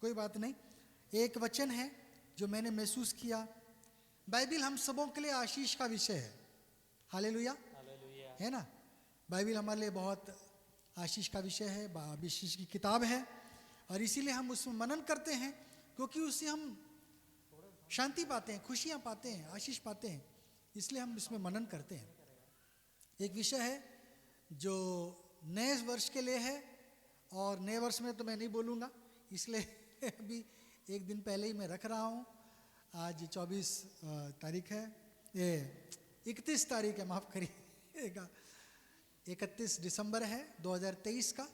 कोई बात नहीं। एक वचन है जो मैंने महसूस किया, बाइबिल हम सबों के लिए आशीष का विषय है। हालेलुया, है ना। बाइबिल हमारे लिए बहुत आशीष का विषय है, आशीष की किताब है, और इसीलिए हम उसमें मनन करते हैं, क्योंकि उससे हम शांति पाते हैं, खुशियाँ पाते हैं, आशीष पाते हैं, इसलिए हम इसमें मनन करते हैं। एक विषय है जो नए वर्ष के लिए है, और नए वर्ष में तो मैं नहीं बोलूँगा, इसलिए अभी एक दिन पहले ही मैं रख रहा हूँ। आज 24 तारीख है, ये 31 तारीख है, माफ़ करिएगा, 31 दिसंबर है 2023 का,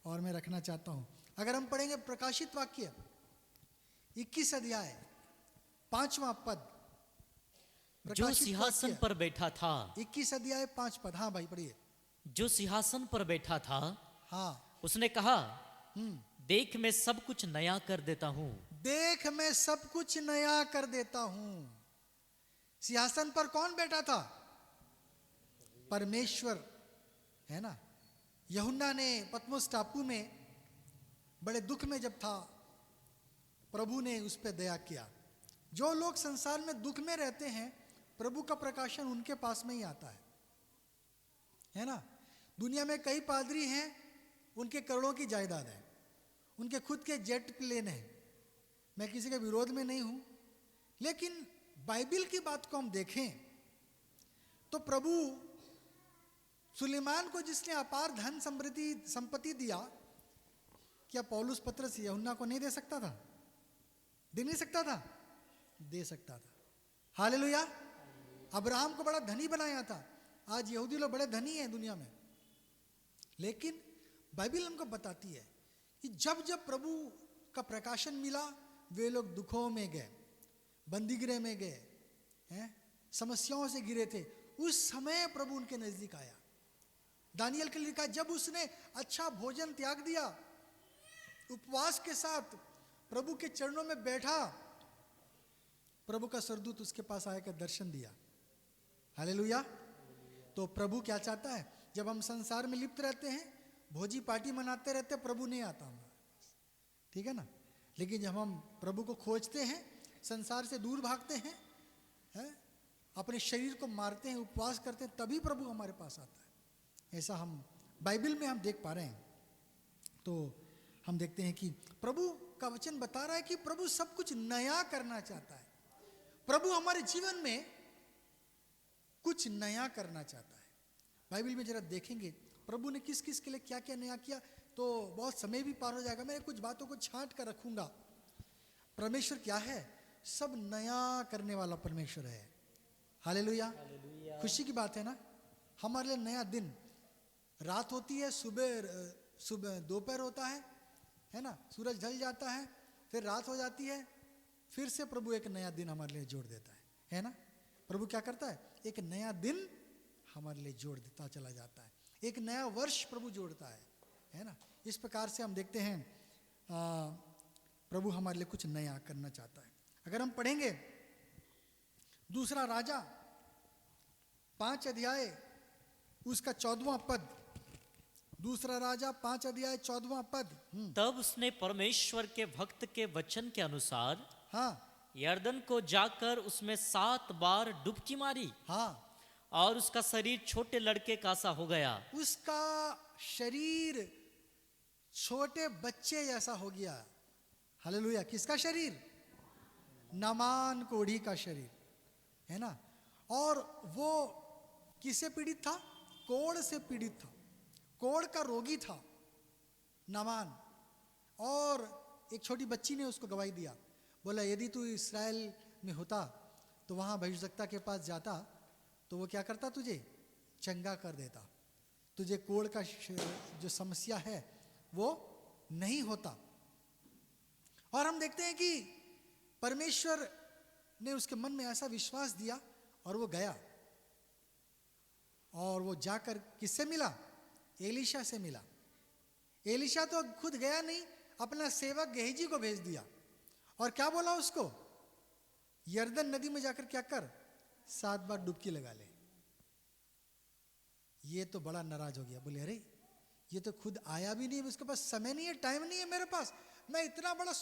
और मैं रखना चाहता हूँ। अगर हम पढ़ेंगे प्रकाशित वाक्य 21 अध्याय 5वां पद, जो सिंहासन पर बैठा था, 21 अध्याय 5 पद। हाँ भाई पढ़िए। जो सिंहासन पर बैठा था, हाँ, उसने कहा, देख मैं सब कुछ नया कर देता हूँ। देख मैं सब कुछ नया कर देता हूँ। सिंहासन पर कौन बैठा था? परमेश्वर, है ना। यूहन्ना ने पतमुस टापू में बड़े दुख में जब था, प्रभु ने उस पर दया किया। जो लोग संसार में दुख में रहते हैं, प्रभु का प्रकाशन उनके पास में ही आता है ना। दुनिया में कई पादरी हैं, उनके करोड़ों की जायदाद है, उनके खुद के जेट प्लेन है। मैं किसी के विरोध में नहीं हूं, लेकिन बाइबिल की बात को हम देखें तो प्रभु सुलेमान को जिसने अपार धन संपत्ति दिया, क्या पौलुस पत्रस यूहन्ना को नहीं दे सकता था? दे नहीं सकता था? दे सकता था। हालेलुया। अब्राहम को बड़ा धनी बनाया था। आज यहूदी लोग बड़े धनी हैं दुनिया में, लेकिन बाइबिल हमको बताती है कि जब जब प्रभु का प्रकाशन मिला, वे लोग दुखों में गए, बंदीगृह में गए हैं, समस्याओं से घिरे थे। उस समय प्रभु उनके नजदीक आया। दानियल के लिए लिखा, जब उसने अच्छा भोजन त्याग दिया, उपवास के साथ प्रभु के चरणों में बैठा, प्रभु का स्वर्गदूत उसके पास आकर दर्शन दिया। हालेलुया। तो प्रभु क्या चाहता है? जब हम संसार में लिप्त रहते हैं, भोजी पार्टी मनाते रहते, प्रभु नहीं आता हमारे पास, ठीक है ना। लेकिन जब हम प्रभु को खोजते हैं, संसार से दूर भागते हैं, अपने शरीर को मारते हैं, उपवास करते हैं, तभी प्रभु हमारे पास आता है। ऐसा हम बाइबिल में हम देख पा रहे हैं। तो हम देखते हैं कि प्रभु का वचन बता रहा है कि प्रभु सब कुछ नया करना चाहता है। प्रभु हमारे जीवन में कुछ नया करना चाहता है। बाइबिल में जरा देखेंगे प्रभु ने किस किस के लिए क्या क्या नया किया, तो बहुत समय भी पार हो जाएगा। मैं कुछ बातों को छांट कर रखूंगा। परमेश्वर क्या है? सब नया करने वाला परमेश्वर है। हालेलुया। खुशी की बात है ना। हमारे लिए नया दिन, रात होती है, सुबह दोपहर होता है ना, सूरज ढल जाता है, फिर रात हो जाती है, फिर से प्रभु एक नया दिन हमारे लिए जोड़ देता है ना। प्रभु क्या करता है? एक नया दिन हमारे लिए जोड़ देता चला जाता है। एक नया वर्ष प्रभु जोड़ता है ना। इस प्रकार से हम देखते हैं प्रभु हमारे लिए कुछ नया करना चाहता है। अगर हम पढ़ेंगे दूसरा राजा 5 अध्याय उसका 14वां पद, दूसरा राजा 5 अध्याय 14वां पद। तब उसने परमेश्वर के भक्त के वचन के अनुसार, हाँ, यर्दन को जाकर उसमें 7 बार डुबकी मारी, हाँ, और उसका शरीर छोटे लड़के का सा हो गया। उसका शरीर छोटे बच्चे जैसा हो गया। हालेलुया। किसका शरीर? नामान कोढ़ी का शरीर, है ना। और वो किससे पीड़ित था? कोढ़ से पीड़ित था, कोढ़ का रोगी था नामान। और एक छोटी बच्ची ने उसको गवाही दिया, बोला यदि तू इस्राएल में होता तो वहाँ भविष्यवक्ता के पास जाता तो वो क्या करता? तुझे चंगा कर देता, तुझे कोढ़ का जो समस्या है वो नहीं होता। और हम देखते हैं कि परमेश्वर ने उसके मन में ऐसा विश्वास दिया और वो गया, और वो जाकर किससे मिला? एलीशा से मिला। एलीशा तो खुद गया नहीं, अपना सेवक गेहजी को भेज दिया, और क्या बोला उसको? यर्दन नदी में जाकर क्या कर? 7 बार डुबकी लगा ले। ये तो बड़ा नाराज हो गया, बोले अरे ये तो खुद आया भी नहीं, उसके पास समय नहीं है, टाइम नहीं है मेरे पास, मैं इतना बड़ा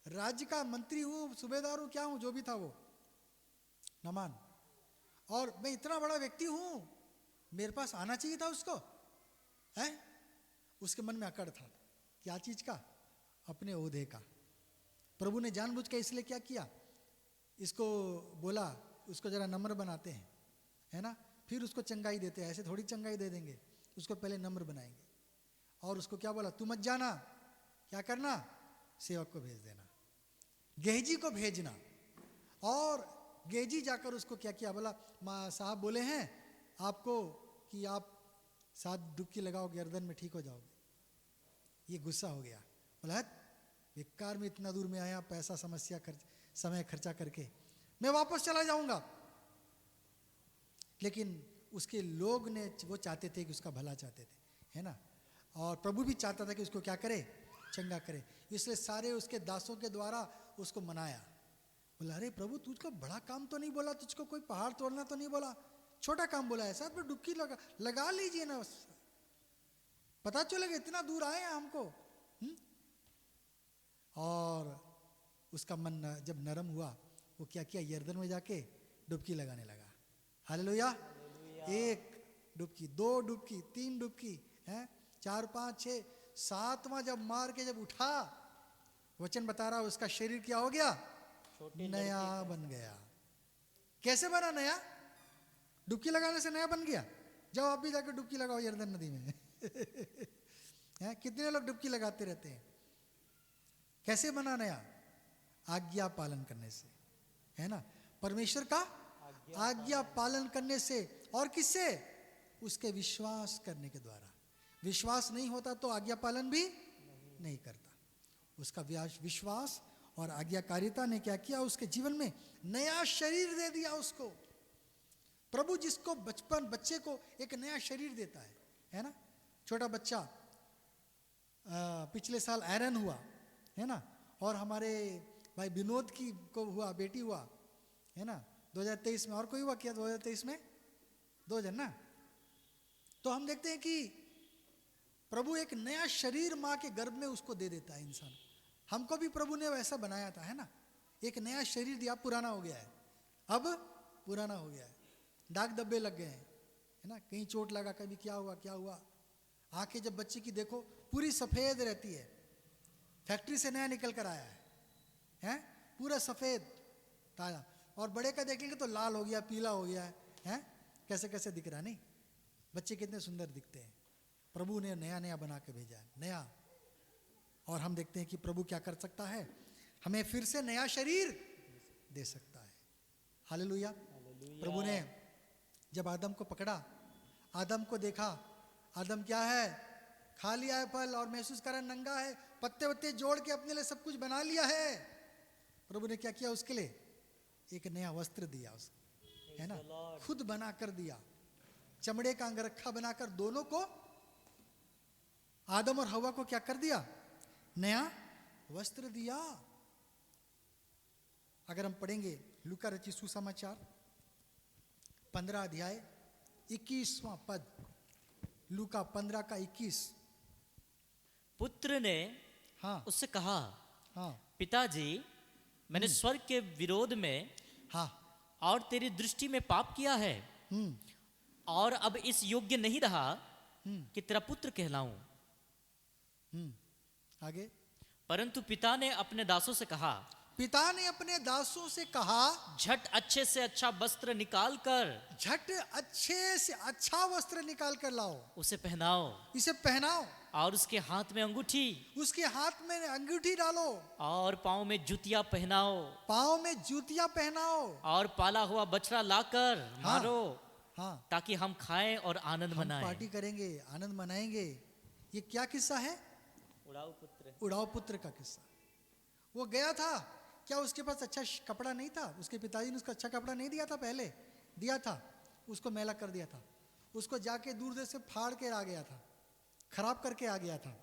राज्य का मंत्री हूं, सूबेदार हूं, क्या हूं, जो भी था वो नामान, और मैं इतना बड़ा व्यक्ति हूं, मेरे पास आना चाहिए था उसको, है? उसके मन में अकड़ था। क्या चीज का? अपने ओहदे का। प्रभु ने जानबूझ के इसलिए क्या किया, इसको बोला उसको जरा नम्र बनाते हैं, है ना, फिर उसको चंगाई देते हैं। ऐसे थोड़ी चंगाई दे देंगे, उसको पहले नम्र बनाएंगे। और उसको क्या बोला, तू मत जाना, क्या करना, सेवक को भेज देना, गेहजी को भेजना। और गेहजी जाकर उसको क्या किया, बोला माँ साहब बोले हैं आपको कि आप 7 डुबकी लगाओ गर्दन में, ठीक हो जाओगे। ये गुस्सा हो गया, बोला बेकार में इतना दूर में आया, पैसा समस्या समय खर्चा करके, मैं वापस चला जाऊंगा। लेकिन उसके लोग ने, वो चाहते थे कि उसका भला चाहते थे, है ना, और प्रभु भी चाहता था कि उसको क्या करे, चंगा करे। इसलिए सारे उसके दासों के द्वारा उसको मनाया। बोला अरे प्रभु तुझको बड़ा काम तो नहीं बोला, तुझको कोई पहाड़ तोड़ना तो नहीं बोला, छोटा काम बोला है, साथ में डुबकी लगा लीजिए ना, पता चलेगा इतना दूर आए हैं हमको। और उसका मन जब नरम हुआ, वो क्या किया, यर्दन में जाके डुबकी लगाने लगा। हालेलुया। 1 डुबकी, 2 डुबकी, 3 डुबकी, है 4 5 6 7वां जब मार के जब उठा, वचन बता रहा उसका शरीर क्या हो गया, नया बन गया। कैसे बना नया? डुबकी लगाने से नया बन गया। जाओ आप भी जाकर डुबकी लगाओ यर्दन नदी में। है, कितने लोग डुबकी लगाते रहते हैं। कैसे बना नया? आज्ञा पालन करने से, है ना, परमेश्वर का आज्ञा पालन करने से। और किससे? उसके विश्वास करने के द्वारा। विश्वास नहीं होता तो आज्ञा पालन भी नहीं करता। उसका विश्वास और आज्ञाकारिता ने क्या किया, उसके जीवन में नया शरीर दे दिया उसको। प्रभु जिसको बच्चे को एक नया शरीर देता है ना। छोटा बच्चा पिछले साल एरन हुआ, है ना, और हमारे भाई विनोद की को हुआ, बेटी हुआ, है ना, 2023 में। और कोई हुआ क्या 2023 में? 2 जन ना। तो हम देखते हैं कि प्रभु एक नया शरीर माँ के गर्भ में उसको दे देता है इंसान। हमको भी प्रभु ने वैसा बनाया था, है ना, एक नया शरीर दिया। पुराना हो गया है, अब पुराना हो गया है, दाग धब्बे लग गए हैं, है ना, कहीं चोट लगा, कभी क्या हुआ क्या हुआ। आंखें जब बच्चे की देखो पूरी सफेद रहती है, फैक्ट्री से नया निकल कर आया है, पूरा सफेद ताजा। और बड़े का देखेंगे तो लाल हो गया, पीला हो गया है, कैसे कैसे दिख रहा। नहीं, बच्चे कितने सुंदर दिखते हैं। प्रभु ने नया नया बना के भेजा है, नया। और हम देखते हैं कि प्रभु क्या कर सकता है, हमें फिर से नया शरीर दे सकता है। हालेलुया। प्रभु ने जब आदम को पकड़ा, आदम को देखा, आदम क्या है, खा लिया है फल और महसूस करा नंगा है, पत्ते वत्ते जोड़ के अपने लिए सब कुछ बना लिया है। प्रभु ने क्या किया उसके लिए, एक नया वस्त्र दिया उसको, है ना, खुद बना कर दिया, चमड़े का अंगरखा बनाकर दोनों को, आदम और हवा को क्या कर दिया, नया वस्त्र दिया। अगर हम पढ़ेंगे लूका रचित सुसमाचार 15 अध्याय 21वां पद, लूका 15 का 21। पुत्र ने हाँ उससे कहा, हाँ पिताजी मैंने स्वर्ग के विरोध में हाँ और तेरी दृष्टि में पाप किया है, और अब इस योग्य नहीं रहा कि तेरा पुत्र कहलाऊं। आगे। परंतु पिता ने अपने दासों से कहा, पिता ने अपने दासों से कहा, झट अच्छे से अच्छा वस्त्र निकाल कर, झट अच्छे से अच्छा वस्त्र निकाल कर लाओ, उसे पहनाओ, इसे पहनाओ, और उसके हाथ में अंगूठी, उसके हाथ में अंगूठी डालो, और पांव में जूतियां पहनाओ, पांव में जूतियां पहनाओ, और पाला हुआ बछड़ा लाकर मारो, हाँ, ताकि हम खाएं और आनंद हम मनाएं। पार्टी करेंगे, आनंद मनाएंगे। ये क्या किस्सा है? उड़ाऊ पुत्र, उड़ाऊ पुत्र का किस्सा। वो गया था, क्या उसके पास अच्छा कपड़ा नहीं था? उसके पिताजी ने उसको अच्छा कपड़ा नहीं दिया था, पहले दिया था, उसको मैला कर दिया था, उसको जाके दूर देश से फाड़ के आ गया था, खराब करके आ गया था।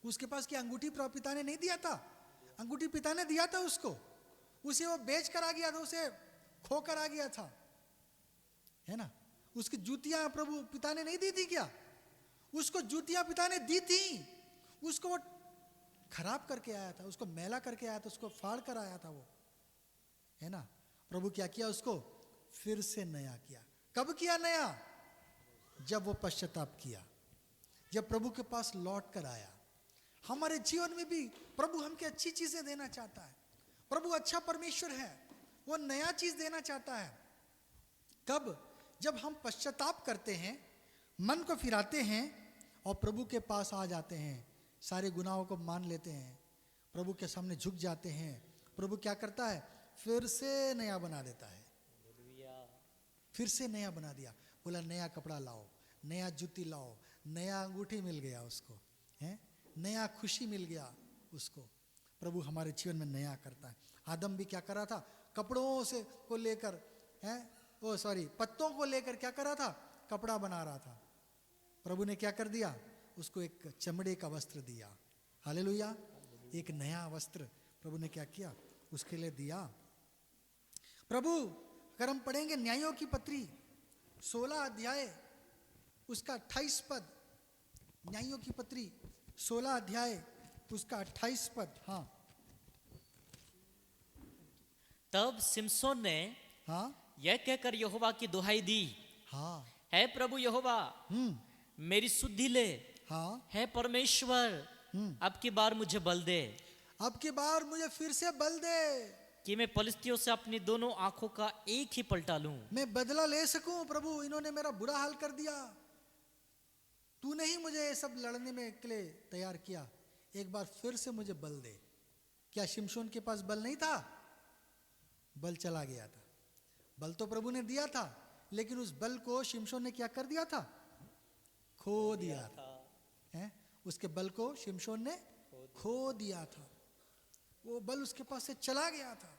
उसके पास की अंगूठी पिता ने नहीं दिया था, अंगूठी पिता ने दिया था उसको, उसे वो बेच कर आ गया था, उसे खो कर आ गया था, है ना। उसकी जूतियां प्रभु पिता ने नहीं दी थी क्या? उसको जूतियां पिता ने दी थी, उसको वो खराब करके आया था, उसको मैला करके आया था, उसको फाड़ कर आया था वो, है ना। प्रभु क्या किया, उसको फिर से नया किया। कब किया नया? जब वो पश्चाताप किया, जब प्रभु के पास लौट कर आया। हमारे जीवन में भी प्रभु हमके अच्छी चीजें देना चाहता है। प्रभु अच्छा परमेश्वर है, वो नया चीज देना चाहता है। कब? जब हम पश्चाताप करते हैं, मन को फिराते हैं और प्रभु के पास आ जाते हैं, सारे गुनाहों को मान लेते हैं, प्रभु के सामने झुक जाते हैं। प्रभु क्या करता है? फिर से नया बना देता है। फिर से नया बना दिया, बोला नया कपड़ा लाओ, नया जूती लाओ, नया अंगूठी मिल गया उसको, है, नया खुशी मिल गया उसको। प्रभु हमारे जीवन में नया करता है। आदम भी क्या करा था? कपड़ों से को लेकर, है, पत्तों को लेकर क्या करा था? कपड़ा बना रहा था। प्रभु ने क्या कर दिया? उसको एक चमड़े का वस्त्र दिया। हालेलुया। एक नया वस्त्र प्रभु ने क्या किया? उसके लिए दिया। प्रभु, अगर हम पढ़ेंगे न्यायों की पत्री 16 अध्याय उसका 28 पद, न्यायों की पत्री 16 अध्याय उसका 28 पद। हाँ, तब सिमसोन ने हाँ, यह कहकर यहोवा की दुहाई दी, हाँ, है प्रभु यहोवा, मेरी सुधि ले, हाँ, है परमेश्वर, अब की बार मुझे बल दे, अब की बार मुझे फिर से बल दे कि मैं पलिस्तियों से अपनी दोनों आंखों का एक ही पलटा लूं। मैं बदला ले सकूं। प्रभु, इन्होंने मेरा बुरा हाल कर दिया, तूने ही मुझे ये सब लड़ने में के लिए तैयार किया, एक बार फिर से मुझे बल दे। क्या शिमशोन के पास बल नहीं था? बल चला गया था। बल तो प्रभु ने दिया था, लेकिन उस बल को शिमशोन ने क्या कर दिया था? खो दिया था, है? उसके बल को शिमशोन ने खो दिया था। वो बल उसके पास से चला गया था।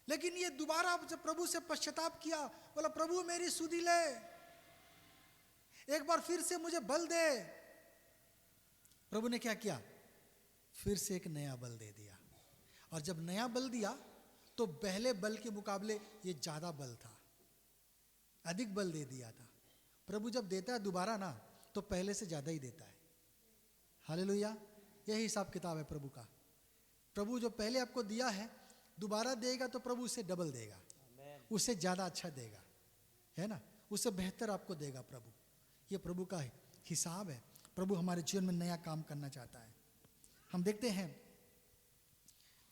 लेकिन ये दोबारा जब प्रभु से पश्चाताप किया, बोला प्रभु मेरी सुधि ले, एक बार फिर से मुझे बल दे। प्रभु ने क्या किया? फिर से एक नया बल दे दिया। और जब नया बल दिया तो पहले बल के मुकाबले ये ज्यादा बल था, अधिक बल दे दिया था। प्रभु जब देता है दोबारा ना, तो पहले से ज्यादा ही देता है। हालेलुया। यही हिसाब किताब है प्रभु का। प्रभु जो पहले आपको दिया है, दोबारा देगा तो प्रभु उससे डबल देगा, उससे ज्यादा अच्छा देगा, है ना, उससे बेहतर आपको देगा प्रभु। ये प्रभु का हिसाब है। प्रभु हमारे जीवन में नया काम करना चाहता है। हम देखते हैं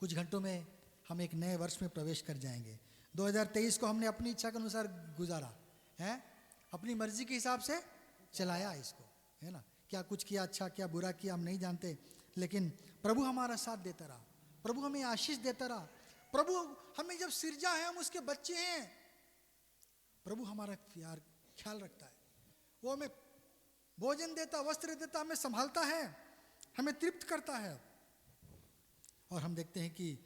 कुछ घंटों में हम एक नए वर्ष में प्रवेश कर जाएंगे। 2023 को हमने अपनी इच्छा के अनुसार गुजारा है, अपनी मर्जी के हिसाब से चलाया इसको, है ना। क्या कुछ किया अच्छा, क्या बुरा किया हम नहीं जानते, लेकिन प्रभु हमारा साथ देता रहा, प्रभु हमें आशीष देता रहा। प्रभु हमें जब सिरजा है, हम उसके बच्चे हैं, प्रभु हमारा प्यार ख्याल रखता है। वो हमें भोजन देता, वस्त्र देता, हमें संभालता है, हमें तृप्त करता है। और हम देखते हैं कि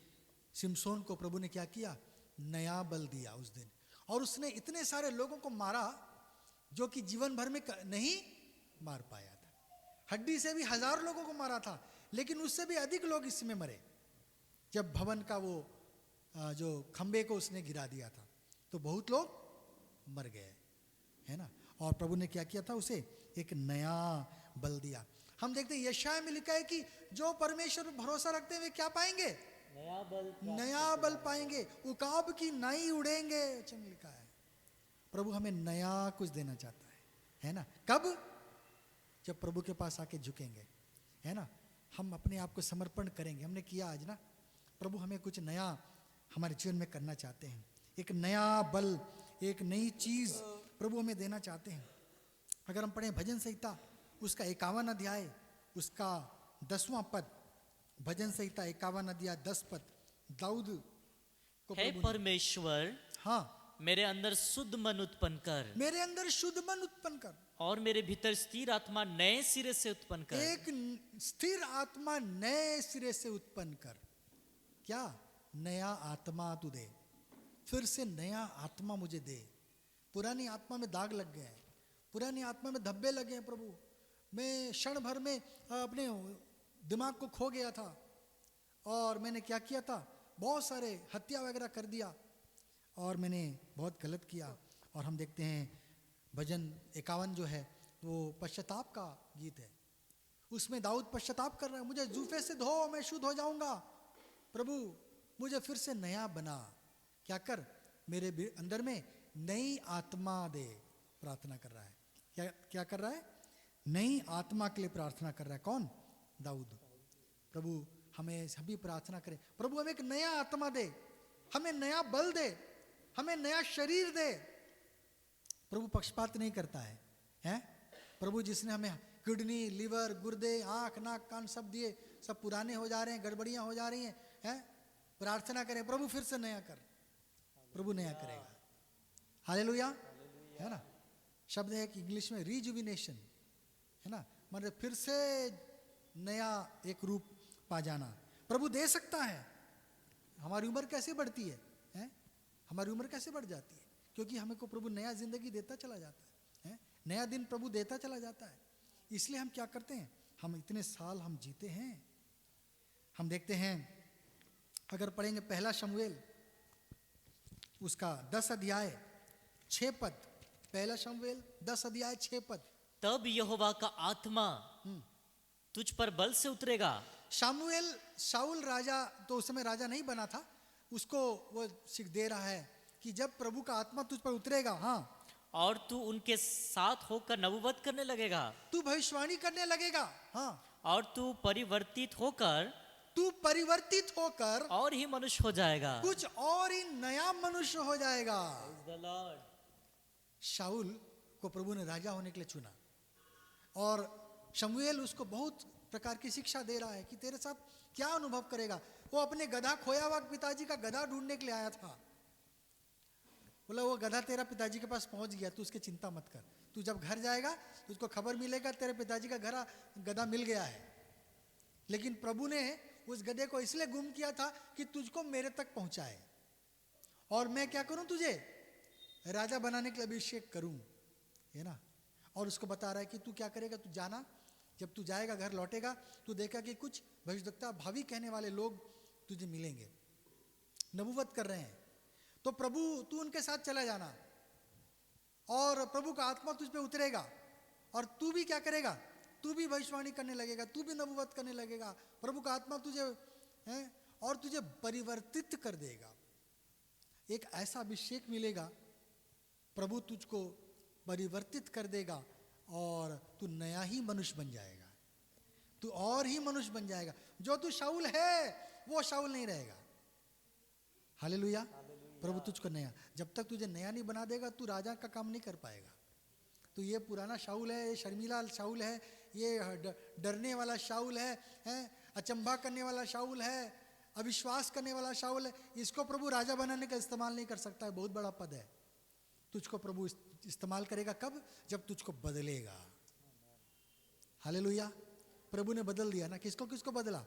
सिमसोन को प्रभु ने क्या किया? नया बल दिया उस दिन। और उसने इतने सारे लोगों को मारा जो कि जीवन भर में नहीं मार पाया था। हड्डी से भी 1000 लोगों को मारा था, लेकिन उससे भी अधिक लोग इसमें मरे। जब भवन का वो जो खंबे को उसने गिरा दिया था, तो बहुत लोग मर गए, है ना। और प्रभु ने क्या किया था? उसे एक नया बल दिया। हम देखते हैं यशाया में लिखा है कि जो परमेश्वर पर भरोसा रखते हैं वे क्या पाएंगे? नया बल पाएंगे, उकाब की नाई उड़ेंगे, वचन लिखा है। प्रभु हमें नया कुछ देना चाहता है ना। कब? जब प्रभु के पास आके झुकेंगे, है ना, हम अपने आप को समर्पण करेंगे। हमने किया आज ना। प्रभु हमें कुछ नया हमारे जीवन में करना चाहते हैं। एक नया बल, एक नई चीज प्रभु हमें देना चाहते हैं। अगर हम पढ़ें भजन संहिता उसका 51 अध्याय उसका 10वां पद, भजन संहिता 51 अध्याय 10 पद, दाऊद को हे परमेश्वर, हाँ, मेरे अंदर शुद्ध मन उत्पन्न कर, मेरे अंदर शुद्ध मन उत्पन्न कर, और मेरे भीतर स्थिर आत्मा नए सिरे से उत्पन्न कर। एक स्थिर आत्मा नए सिरे से उत्पन्न कर। क्या? नया आत्मा तू दे, फिर से नया आत्मा मुझे दे। पुरानी आत्मा में दाग लग गए हैं, पुरानी आत्मा में धब्बे लगे हैं। प्रभु, मैं क्षण भर में अपने दिमाग को खो गया था और मैंने क्या किया था? बहुत सारे हत्या वगैरह कर दिया और मैंने बहुत गलत किया। और हम देखते हैं भजन 51 जो है वो पश्चाताप का गीत है। उसमें दाऊद पश्चाताप कर रहा है, मुझे जूफे से धो, मैं शुद्ध हो जाऊंगा। प्रभु मुझे फिर से नया बना, क्या कर, मेरे अंदर में नई आत्मा दे। प्रार्थना कर रहा है, क्या क्या कर रहा है, नई आत्मा के लिए प्रार्थना कर रहा है। कौन? दाऊद। प्रभु हमें सभी प्रार्थना करें, प्रभु हमें एक नया आत्मा दे, हमें नया बल दे, हमें नया शरीर दे। प्रभु पक्षपात नहीं करता है, हैं? प्रभु जिसने हमें किडनी, लिवर, गुर्दे, आंख, नाक, कान सब दिए, सब पुराने हो जा रहे हैं, गड़बड़ियां हो जा रही हैं, प्रार्थना करें, प्रभु फिर से नया कर। प्रभु नया करेगा। हालेलुया, है ना? शब्द है कि इंग्लिश में रिजुविनेशन, है ना, मतलब फिर से नया एक रूप पा जाना। प्रभु दे सकता है। हमारी उम्र कैसे बढ़ती है, हैं? हमारी उम्र कैसे बढ़ जाती है? क्योंकि हमें को प्रभु नया जिंदगी देता चला जाता है, नया दिन प्रभु देता चला जाता है। इसलिए हम क्या करते हैं, हम इतने साल हम जीते हैं। हम देखते हैं, अगर पढ़ेंगे पहला शमूएल उसका 10 अध्याय 6 पद, पहला शमूएल 10 अध्याय 6 पद। तब यहोवा का आत्मा तुझ पर बल से उतरेगा। शाऊल राजा तो उस समय राजा नहीं बना था, उसको वो सीख दे रहा है कि जब प्रभु का आत्मा तुझ पर उतरेगा, हाँ, और तू उनके साथ होकर नबूवत करने लगेगा, तू भविष्यवाणी करने लगेगा, हाँ, और तू परिवर्तित होकर और ही मनुष्य हो जाएगा, कुछ और ही नया मनुष्य हो जाएगा। शाऊल को प्रभु ने राजा होने के लिए चुना, और शमूएल उसको बहुत प्रकार की शिक्षा दे रहा है कि तेरे साथ क्या अनुभव करेगा। वो अपने गधा, खोया हुआ पिताजी का गधा ढूंढने के लिए आया था। बोला वो गधा तेरा पिताजी के पास पहुंच गया, तू उसकी चिंता मत कर, तू जब घर जाएगा तो उसको खबर मिलेगा तेरे पिताजी का गधा मिल गया है। लेकिन प्रभु ने उस गधे को इसलिए गुम किया था कि तुझको मेरे तक पहुंचाए, और मैं क्या करूं, तुझे राजा बनाने के लिए अभिषेक करूं, है ना। और उसको बता रहा है कि तू क्या करेगा, तू जाना, जब तू जाएगा घर लौटेगा तू देखा कि कुछ भविष्यवक्ता, भावी कहने वाले लोग तुझे मिलेंगे, नबूवत कर रहे हैं। तो प्रभु तू उनके साथ चला जाना, और प्रभु का आत्मा तुझ पे उतरेगा, और तू भी क्या करेगा, तू भी भविष्यवाणी करने लगेगा, तू भी नबूवत करने लगेगा। प्रभु का आत्मा तुझे है और तुझे परिवर्तित कर देगा। एक ऐसा अभिषेक मिलेगा, प्रभु तुझको परिवर्तित कर देगा, और तू नया ही मनुष्य बन जाएगा, तू और ही मनुष्य बन जाएगा। जो तू शाऊल है वो शाऊल नहीं रहेगा। हालेलुया। प्रभु तुझको नया, जब तक तुझे नया नहीं बना देगा तू राजा का काम नहीं कर पाएगा। तो ये पुराना शाऊल है, ये शर्मिला शाऊल है, ये डरने वाला शाऊल है, अचंभा करने वाला शाऊल है, अविश्वास करने वाला शाऊल है, इसको प्रभु राजा बनाने का इस्तेमाल नहीं कर सकता है। बहुत बड़ा पद है, तुझको प्रभु इस्तेमाल करेगा कब, जब तुझको बदलेगा। हालेलुया। प्रभु ने बदल दिया ना, किसको किसको बदला,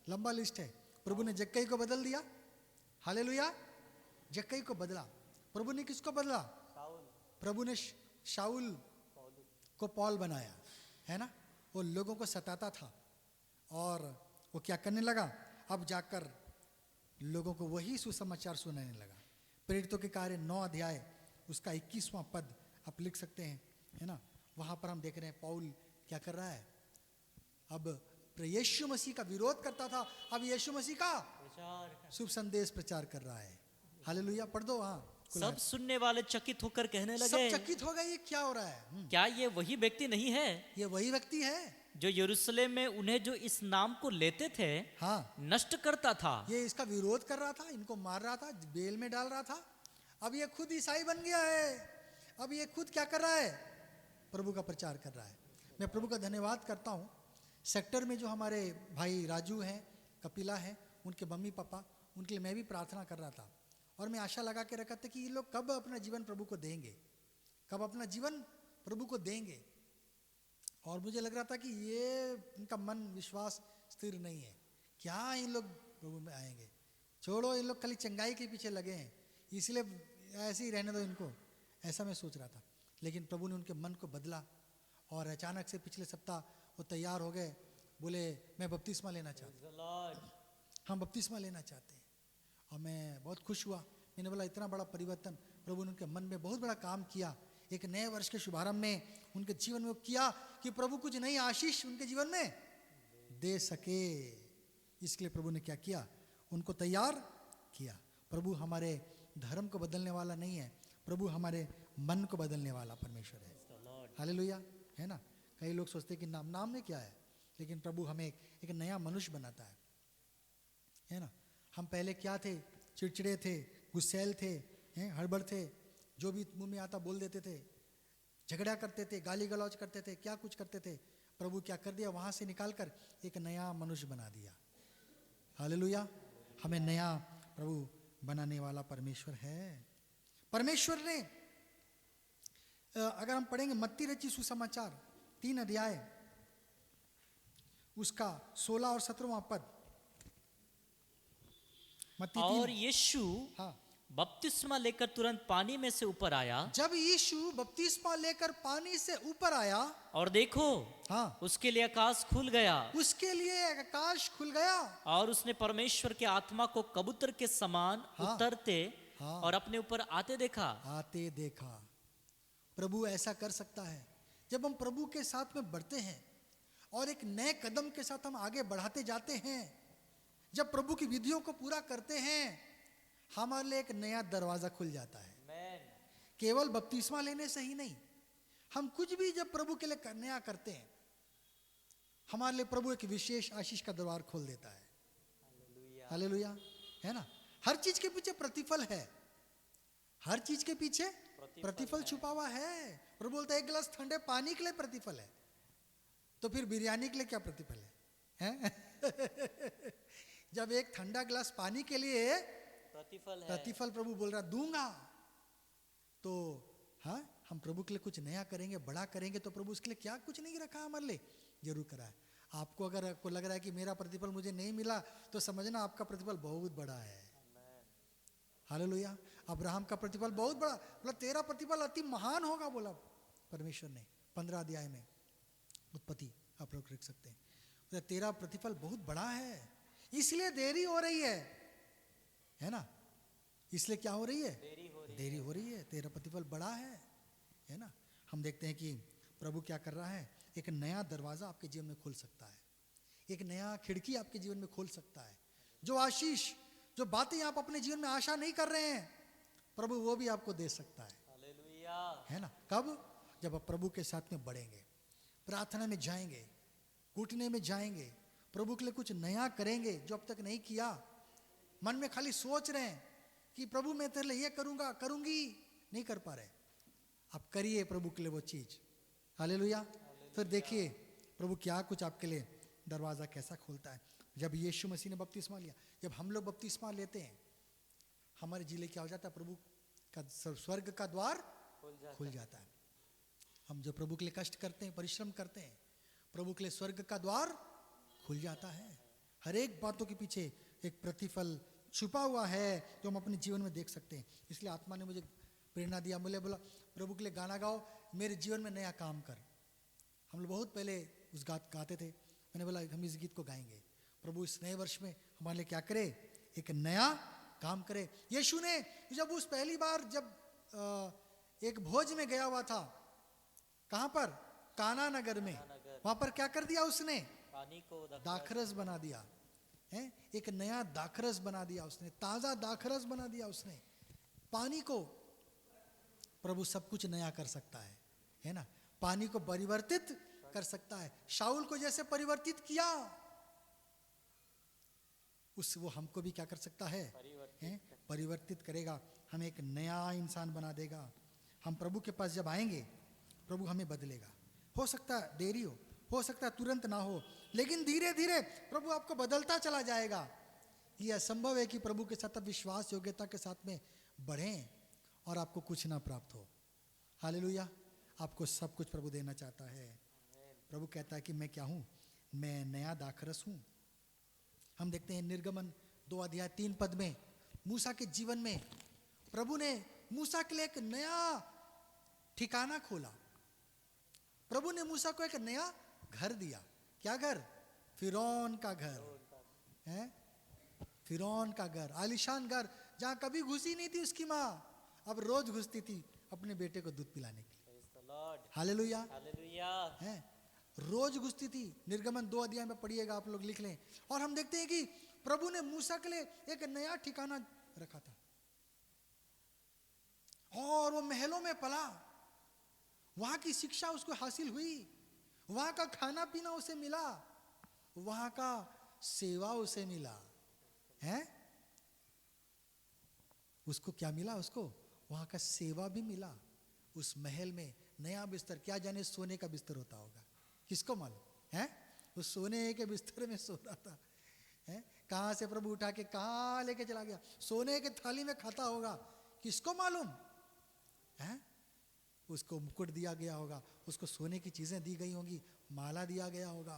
लंबा लिस्ट है। प्रभु ने जक्कई को बदल दिया, हालेलुया, जक्कई को बदला। प्रभु ने किसको बदला, प्रभु ने शाऊल को पौल बनाया, है ना। वो लोगों को सताता था, और वो क्या करने लगा, अब जाकर लोगों को वही सुसमाचार सुनाने लगा। प्रेरितों के कार्य 9 अध्याय उसका 21वां पद आप लिख सकते हैं, है ना। वहां पर हम देख रहे हैं पौल क्या कर रहा है, अब यीशु मसीह का विरोध करता था, अब यीशु मसीह का शुभ संदेश प्रचार कर रहा है। हालेलुया। पढ़ दो। हाँ, सब सुनने वाले चकित होकर कहने लगे, सब चकित हो गए, ये क्या हो रहा है, क्या ये वही व्यक्ति नहीं है, ये वही व्यक्ति है जो यरूशलेम में उन्हें जो इस नाम को लेते थे, हाँ, नष्ट करता था। ये इसका विरोध कर रहा था, इनको मार रहा था, बेल में डाल रहा था। अब ये खुद ईसाई बन गया है, अब ये खुद क्या कर रहा है, प्रभु का प्रचार कर रहा है। मैं प्रभु का धन्यवाद करता हूँ। सेक्टर में जो हमारे भाई राजू हैं, कपिला हैं, उनके मम्मी पापा, उनके लिए मैं भी प्रार्थना कर रहा था, और मैं आशा लगा के रखा था कि ये लोग कब अपना जीवन प्रभु को देंगे, कब अपना जीवन प्रभु को देंगे। और मुझे लग रहा था कि ये इनका मन विश्वास स्थिर नहीं है, क्या इन लोग प्रभु में आएंगे, छोड़ो, इन लोग खाली चंगाई के पीछे लगे हैं, इसलिए ऐसे ही रहने दो इनको, ऐसा मैं सोच रहा था। लेकिन प्रभु ने उनके मन को बदला, और अचानक से पिछले सप्ताह वो तैयार हो गए, बोले मैं बपतिस्मा लेना चाहता हूँ, हम बपतिस्मा लेना चाहते हैं। और मैं बहुत खुश हुआ, मैंने बोला इतना बड़ा परिवर्तन प्रभु ने उनके मन में बहुत बड़ा काम किया। एक नए वर्ष के शुभारंभ में उनके जीवन में किया कि प्रभु कुछ नई आशीष उनके जीवन में दे सके। इसलिए प्रभु ने क्या किया, उनको तैयार किया। प्रभु हमारे धर्म को बदलने वाला नहीं है, प्रभु हमारे मन को बदलने वाला परमेश्वर है। हालेलुया, है ना। कई लोग सोचते हैं कि नाम में क्या है, लेकिन प्रभु हमें एक नया मनुष्य बनाता है ना। हम पहले क्या थे, चिड़चिड़े थे, गुस्सैल थे, हड़बड़ थे, जो भी मुंह में आता बोल देते थे, झगड़ा करते थे, गाली गलौज करते थे, क्या कुछ करते थे। प्रभु क्या कर दिया, वहां से निकालकर एक नया मनुष्य बना दिया। हालेलुया, हमें नया प्रभु बनाने वाला परमेश्वर है। परमेश्वर ने, अगर हम पढ़ेंगे मत्ती रची सुसमाचार 3 अध्याय उसका 16 और 17वां पद। मत्ती 3। और यीशु हाँ, बपतिस्मा लेकर तुरंत पानी में से ऊपर आया, जब यीशु बपतिस्मा लेकर पानी से ऊपर आया, और देखो, हाँ, उसके लिए आकाश खुल गया, उसके लिए आकाश खुल गया, और उसने परमेश्वर के आत्मा को कबूतर के समान हाँ, उतरते हाँ, और अपने ऊपर आते देखा। आते देखा। प्रभु ऐसा कर सकता है। जब हम प्रभु के साथ में बढ़ते हैं और एक नए कदम के साथ हम आगे बढ़ाते जाते हैं, जब प्रभु की विधियों को पूरा करते हैं, हमारे लिए एक नया दरवाजा खुल जाता है। केवल बपतिस्मा लेने से ही नहीं, हम कुछ भी जब प्रभु के लिए नया करते हैं, हमारे लिए प्रभु एक विशेष आशीष का द्वार खोल देता है। हालेलुया, है ना। हर चीज के पीछे प्रतिफल है, हर चीज के पीछे प्रतिफल छुपा हुआ है। प्रभु बोलता है एक गिलास ठंडे पानी के लिए प्रतिफल है, तो फिर बिरयानी के लिए क्या प्रतिफल है? जब एक ठंडा गिलास पानी के लिए प्रतिफल प्रभु बोल रहा दूंगा, तो हाँ, हम प्रभु के लिए कुछ नया करेंगे, बड़ा करेंगे, तो प्रभु उसके लिए क्या कुछ नहीं रखा हमारे लिए, जरूर करा है। आपको अगर आपको लग रहा है कि मेरा प्रतिफल मुझे नहीं मिला, तो समझना आपका प्रतिफल बहुत बड़ा है। हालेलुया। अब्राहम का प्रतिफल बहुत बड़ा, बोला तेरा प्रतिफल अति महान होगा, बोला परमेश्वर ने 15 अध्याय में उत्पत्ति, आप लोग लिख सकते हैं। बोला तेरा प्रतिफल बहुत बड़ा है, इसलिए देरी हो रही है ना। इसलिए क्या हो रही है, देरी हो रही है, तेरा प्रतिफल बड़ा है ना। हम देखते हैं कि प्रभु क्या कर रहा है, एक नया दरवाजा आपके जीवन में खोल सकता है, एक नया खिड़की आपके जीवन में खोल सकता है। जो आशीष, जो बातें आप अपने जीवन में आशा नहीं कर रहे हैं, प्रभु वो भी आपको दे सकता है। हालेलुया, है ना। कब, जब आप प्रभु के साथ में बढ़ेंगे, प्रार्थना में जाएंगे, घुटने में जाएंगे, प्रभु के लिए कुछ नया करेंगे जो अब तक नहीं किया। मन में खाली सोच रहे हैं कि प्रभु मैं तेरे लिए ये करूंगा, करूंगी, नहीं कर पा रहे, आप करिए प्रभु के लिए वो चीज। हालेलुया। फिर देखिए प्रभु क्या कुछ आपके लिए दरवाजा कैसा खोलता है। जब यीशु मसीह ने बपतिस्मा लिया, जब हम लोग बपतिस्मा लेते हैं, हमारे जिले क्या हो जाता है, प्रभु का स्वर्ग का द्वार खुल जाता है। हम जो प्रभु के लिए कष्ट करते हैं, परिश्रम करते हैं, प्रभु के लिए स्वर्ग का द्वार खुल जाता है। हर एक बातों के पीछे एक प्रतिफल छुपा हुआ है जो हम अपने जीवन में देख सकते हैं। इसलिए आत्मा ने मुझे प्रेरणा दिया, मुझे बोला प्रभु के लिए गाना गाओ, मेरे जीवन में नया काम कर। हम लोग बहुत पहले उस गाते थे, मैंने बोला हम इस गीत को गाएंगे। प्रभु इस नए वर्ष में हमारे लिए क्या करे, एक नया काम करे। यीशु ने जब उस पहली बार जब एक भोज में गया हुआ था, कहां पर, काना नगर में, वहां पर क्या कर दिया उसने, पानी को दाखरस बना दिया है। एक नया दाखरस बना दिया उसने, ताजा दाखरस बना दिया उसने। पानी को प्रभु सब कुछ नया कर सकता है ना। पानी को परिवर्तित कर सकता है। शाऊल को जैसे परिवर्तित किया, वो हमको भी क्या कर सकता है, परिवर्तित करेगा। हमें एक नया इंसान बना देगा। हम प्रभु के पास जब आएंगे, प्रभु हमें बदलेगा। हो सकता है देरी हो सकता है तुरंत ना हो, लेकिन धीरे धीरे प्रभु आपको बदलता चला जाएगा। ये असंभव है कि प्रभु के साथ विश्वास योग्यता के साथ में बढ़ें और आपको कुछ ना प्राप्त हो। हालेलुया। आपको सब कुछ प्रभु देना चाहता है। प्रभु कहता है कि मैं क्या हूं, मैं नया दाखरस हूं। हम देखते हैं निर्गमन 2 अध्याय 3 पद में, मूसा के जीवन में प्रभु ने मूसा के लिए एक नया ठिकाना खोला। प्रभु ने मूसा को एक नया घर दिया। क्या घर, फिरौन का घर है। फिरौन का घर, आलिशान घर, जहां कभी घुसी नहीं थी उसकी माँ, अब रोज घुसती थी अपने बेटे को दूध पिलाने के लिए। Hallelujah, hallelujah. है। रोज घुसती थी। निर्गमन 2 अध्याय में पढ़िएगा, आप लोग लिख लें। और हम देखते हैं कि प्रभु ने मूसा के लिए एक नया ठिकाना रखा था और वो महलों में पला। वहां की शिक्षा उसको हासिल हुई, वहां का खाना पीना उसे मिला, वहां का सेवा उसे मिला है। उसको क्या मिला? उसको वहां का सेवा भी मिला। उस महल में नया बिस्तर, क्या जाने सोने का बिस्तर होता होगा, किसको मालूम है। उस सोने के बिस्तर में सो रहा था है। कहां से प्रभु उठा के कहां लेके चला गया, सोने के थाली में खाता होगा, किसको मालूम है। उसको मुकुट दिया गया होगा, उसको सोने की चीजें दी गई होंगी, माला दिया गया होगा।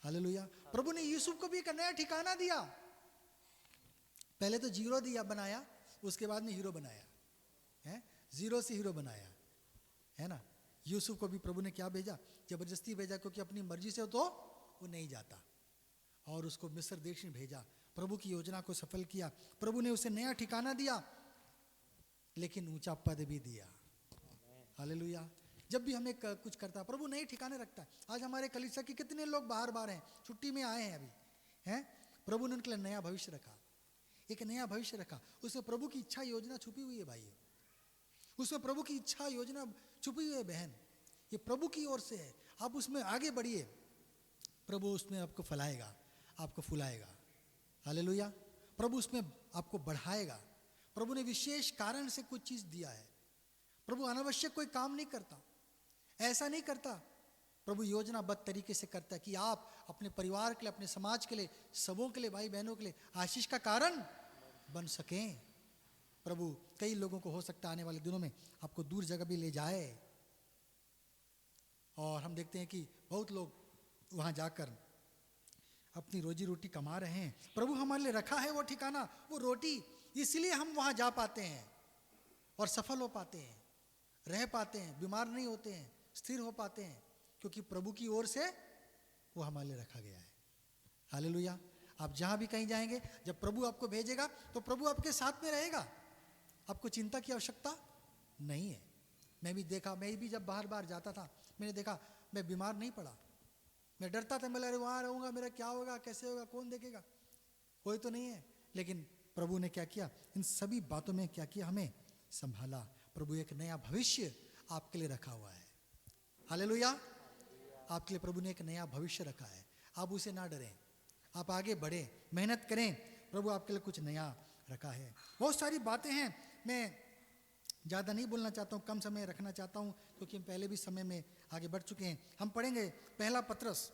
हालेलुया। प्रभु ने यूसुफ को भी एक नया ठिकाना दिया। पहले तो जीरो दिया बनाया, उसके बाद में हीरो बनाया है। जीरो से हीरो बनाया है ना। यूसुफ को भी प्रभु ने क्या भेजा? जबरदस्ती भेजा, क्योंकि अपनी मर्जी से तो वो नहीं जाता। और उसको मिस्र देश में भेजा, प्रभु की योजना को सफल किया। प्रभु ने उसे नया ठिकाना दिया, लेकिन ऊंचा पद भी दिया। हालेलुया। जब भी हमें कुछ करता है प्रभु नए ठिकाने रखता है। आज हमारे कलीसिया के कितने लोग बाहर बाहर हैं, छुट्टी में आए हैं अभी हैं। प्रभु ने उनके लिए नया भविष्य रखा, एक नया भविष्य रखा। उसमें प्रभु की इच्छा योजना छुपी हुई है भाई, उसमें प्रभु की इच्छा योजना छुपी हुई है बहन। ये प्रभु की ओर से है, आप उसमें आगे बढ़िए, प्रभु उसमें आपको फलाएगा, आपको फुलाएगा। हालेलुया। प्रभु उसमें आपको बढ़ाएगा। प्रभु ने विशेष कारण से कुछ चीज दिया है। प्रभु अनावश्यक कोई काम नहीं करता, ऐसा नहीं करता। प्रभु योजनाबद्ध तरीके से करता है कि आप अपने परिवार के लिए, अपने समाज के लिए, सबों के लिए, भाई बहनों के लिए आशीष का कारण बन सकें। प्रभु कई लोगों को हो सकता है आने वाले दिनों में आपको दूर जगह भी ले जाए। और हम देखते हैं कि बहुत लोग वहां जाकर अपनी रोजी रोटी कमा रहे हैं। प्रभु हमारे लिए रखा है वो ठिकाना, वो रोटी, इसलिए हम वहां जा पाते हैं और सफल हो पाते हैं, रह पाते हैं, बीमार नहीं होते हैं, स्थिर हो पाते हैं, क्योंकि प्रभु की ओर से वो हमारे लिए रखा गया है। हालेलुया। आप जहां भी कहीं जाएंगे, जब प्रभु आपको भेजेगा तो प्रभु आपके साथ में रहेगा, आपको चिंता की आवश्यकता नहीं है। मैं भी देखा, मैं भी जब बाहर बाहर जाता था, मैंने देखा मैं बीमार नहीं पड़ा। मैं डरता था, मैं अरे वहां रहूंगा, मेरा क्या होगा, कैसे होगा, कौन देखेगा, कोई तो नहीं है। लेकिन प्रभु ने क्या किया? इन सभी बातों में क्या किया? हमें संभाला। प्रभु एक नया भविष्य आपके लिए रखा हुआ है। हालेलुया। आपके लिए प्रभु ने एक नया भविष्य रखा है। आप उसे ना डरें, आप आगे बढ़े, मेहनत करें। प्रभु आपके लिए कुछ नया रखा है। बहुत सारी बातें हैं, मैं ज़्यादा नहीं बोलना चाहता हूँ, कम समय रखना चाहता हूँ, क्योंकि हम पहले भी समय में आगे बढ़ चुके हैं। हम पढ़ेंगे पहला पत्रस